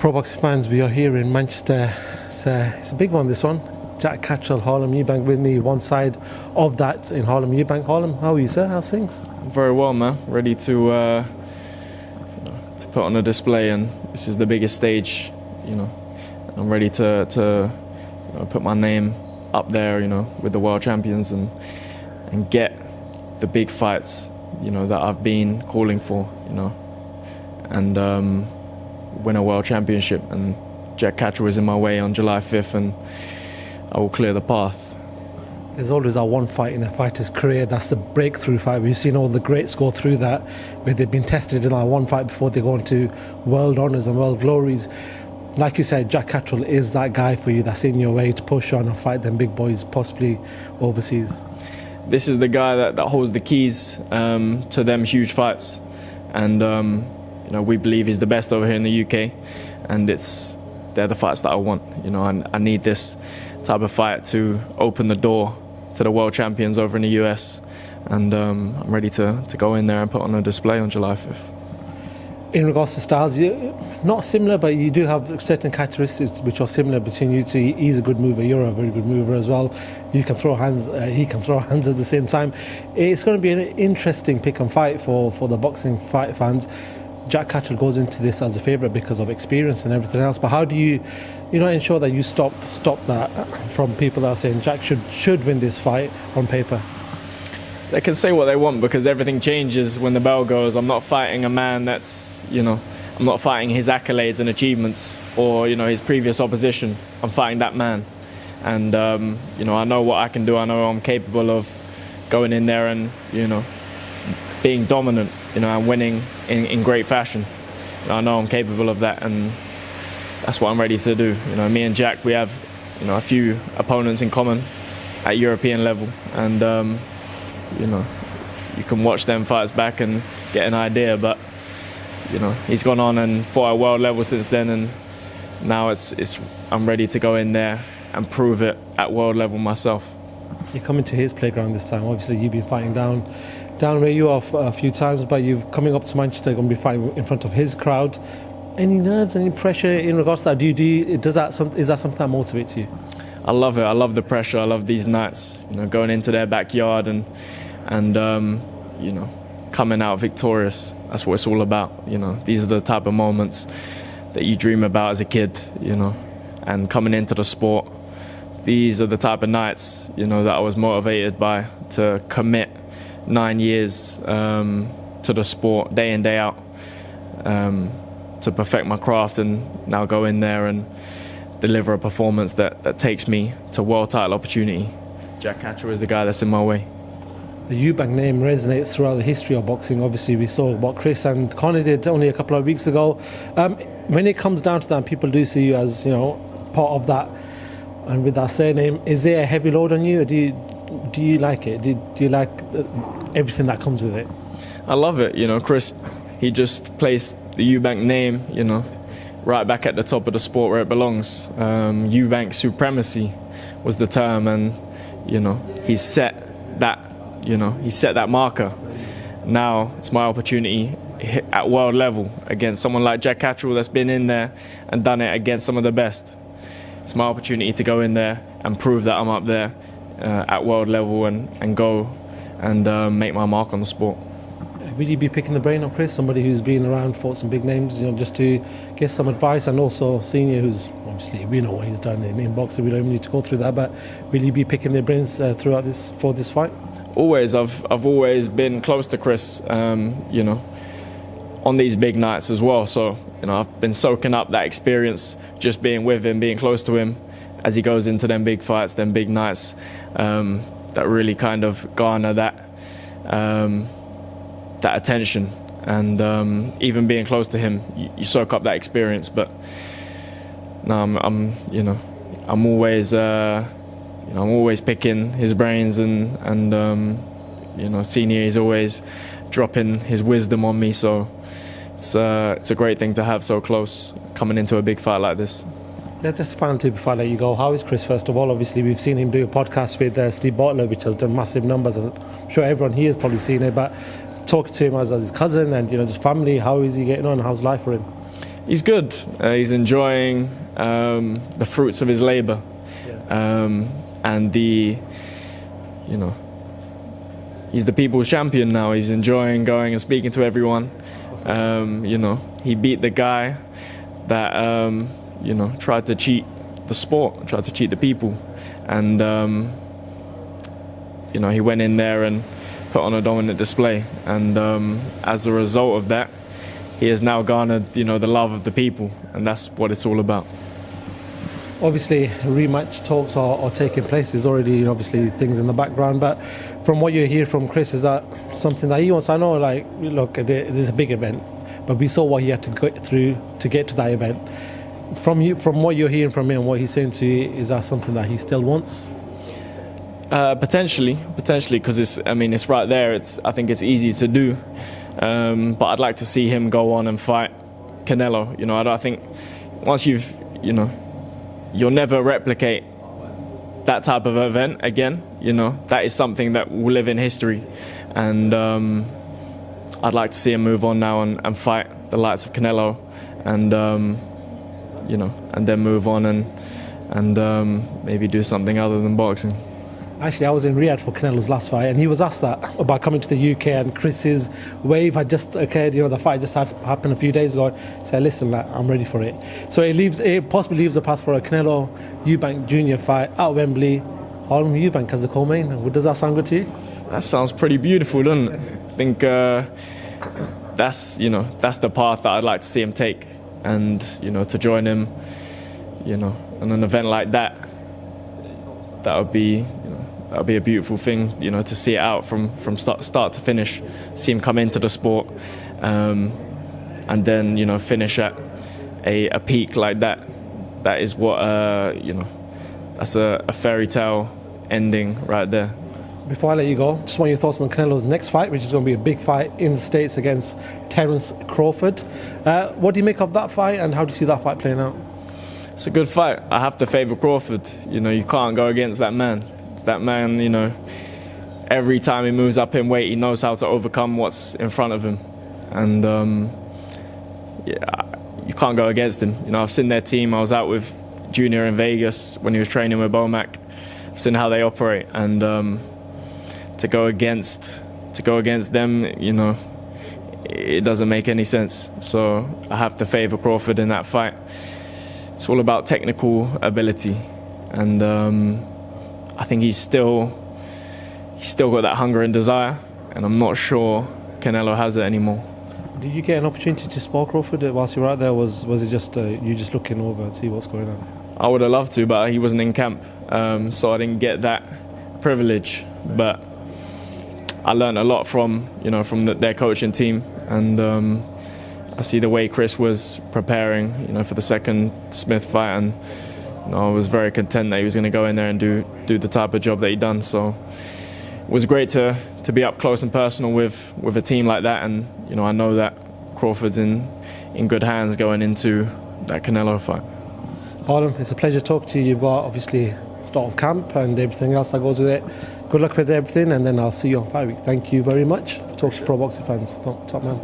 Pro boxing fans, we are here in Manchester. It's a big one, this one. Jack Catterall, Harlem Eubank with me, one side of that in Harlem Eubank. Harlem, how are you, sir? How's things? Very well, man. Ready to put on a display, and this is the biggest stage, I'm ready to put my name up there, with the world champions and get the big fights, that I've been calling for, and win a world championship. And Jack Catterall is in my way on July 5th, and I will clear the path. There's always that one fight in a fighter's career that's the breakthrough fight. We've seen all the greats go through that, where they've been tested in that one fight before they go into world honours and world glories. Like you said, Jack Catterall is that guy for you that's in your way to push on and fight them big boys, possibly overseas. This is the guy that holds the keys to them huge fights, and we believe he's the best over here in the UK, and they're the fights that I want. I need this type of fight to open the door to the world champions over in the US, and I'm ready to go in there and put on a display on July 5th. In regards to styles, you're not similar, but you do have certain characteristics which are similar between you two. He's a good mover, you're a very good mover as well. You can throw hands, he can throw hands at the same time. It's going to be an interesting pick and fight for the boxing fight fans. Jack Catterall goes into this as a favourite because of experience and everything else, but how do you ensure that you stop that from people that are saying Jack should win this fight on paper? They can say what they want, because everything changes when the bell goes. I'm not fighting a man that's, I'm not fighting his accolades and achievements or, his previous opposition. I'm fighting that man. And, I know what I can do. I know I'm capable of going in there and, being dominant, and winning in great fashion. I know I'm capable of that, and that's what I'm ready to do. Me and Jack, we have, a few opponents in common at European level, and you can watch them fights back and get an idea, but he's gone on and fought at world level since then, and now I'm ready to go in there and prove it at world level myself. You're coming to his playground this time. Obviously you've been fighting down where you are a few times, but you're coming up to Manchester, going to be fighting in front of his crowd. Any nerves, any pressure in regards to that? Is that something that motivates you? I love it. I love the pressure. I love these nights, going into their backyard and coming out victorious. That's what it's all about. These are the type of moments that you dream about as a kid, and coming into the sport. These are the type of nights, that I was motivated by, to commit 9 years to the sport, day in, day out, to perfect my craft, and now go in there and deliver a performance that takes me to world title opportunity. Jack Catterall is the guy that's in my way. The Eubank name resonates throughout the history of boxing. Obviously, we saw what Chris and Conor did only a couple of weeks ago. When it comes down to that, people do see you as part of that, and with that surname, is there a heavy load on you, or do you like it? Do you like everything that comes with it? I love it. Chris, he just placed the Eubank name, right back at the top of the sport where it belongs. Eubank supremacy was the term, and he set that marker. Now it's my opportunity at world level against someone like Jack Catterall that's been in there and done it against some of the best. It's my opportunity to go in there and prove that I'm up there at world level and go and make my mark on the sport. Will you be picking the brain of Chris, somebody who's been around, fought some big names, just to get some advice, and also senior, who's obviously, we know what he's done in boxing, we don't even need to go through that, but will you be picking their brains throughout for this fight? Always. I've always been close to Chris, on these big nights as well. So I've been soaking up that experience, just being with him, being close to him as he goes into them big fights, them big nights, that really kind of garner that attention, and even being close to him, you soak up that experience. But no, I'm always picking his brains, and senior is always dropping his wisdom on me. So it's a great thing to have so close coming into a big fight like this. Yeah, just final two before I let you go. How is Chris, first of all? Obviously, we've seen him do a podcast with Steve Butler, which has done massive numbers. I'm sure everyone here has probably seen it, but talking to him as his cousin and, his family, how is he getting on? How's life for him? He's good. He's enjoying the fruits of his labour, and he's the people's champion now. He's enjoying going and speaking to everyone. He beat the guy that tried to cheat the sport, tried to cheat the people, and he went in there and put on a dominant display. And as a result of that, he has now garnered the love of the people, and that's what it's all about. Obviously, rematch talks are taking place. There's already obviously things in the background, but from what you hear from Chris, is that something that he wants? I know, like, look, there's a big event, but we saw what he had to go through to get to that event. From what you're hearing from him and what he's saying to you, is that something that he still wants? Potentially, because it's right there. I think it's easy to do, but I'd like to see him go on and fight Canelo. I think once you'll never replicate that type of event again. That is something that will live in history, and I'd like to see him move on now and fight the likes of Canelo, and and then move on and maybe do something other than boxing. Actually, I was in Riyadh for Canelo's last fight, and he was asked that about coming to the UK, and Chris's wave had just occurred. The fight just had happened a few days ago. He said, "Listen, I'm ready for it." So it possibly leaves a path for a Canelo Eubank Jr. fight at Wembley. Harlem Eubank as the co-main. Does that sound good to you? That sounds pretty beautiful, doesn't it? I think that's the path that I'd like to see him take, and to join him, in an event like that. That would be a beautiful thing, to see it out from start to finish, see him come into the sport, and then finish at a peak like that. That is what that's a fairy tale ending right there. Before I let you go, just want your thoughts on Canelo's next fight, which is going to be a big fight in the States against Terence Crawford. What do you make of that fight, and how do you see that fight playing out? It's a good fight. I have to favour Crawford. You can't go against that man. That man, every time he moves up in weight, he knows how to overcome what's in front of him. And you can't go against him. I've seen their team. I was out with Junior in Vegas when he was training with Bomac. I've seen how they operate, and to go against them, it doesn't make any sense. So I have to favour Crawford in that fight. It's all about technical ability, and I think he's still got that hunger and desire, and I'm not sure Canelo has it anymore. Did you get an opportunity to spar Crawford whilst you were out there? Was it just you just looking over and see what's going on? I would have loved to, but he wasn't in camp, so I didn't get that privilege. But I learned a lot from their coaching team, and I see the way Chris was preparing, for the second Smith fight, and I was very content that he was going to go in there and do the type of job that he'd done. So it was great to be up close and personal with a team like that, and I know that Crawford's in good hands going into that Canelo fight. Harlem, it's a pleasure talking to you. You've got obviously start of camp and everything else that goes with it. Good luck with everything, and then I'll see you on Fight Week. Thank you very much. Talk to pro boxing fans. Top man.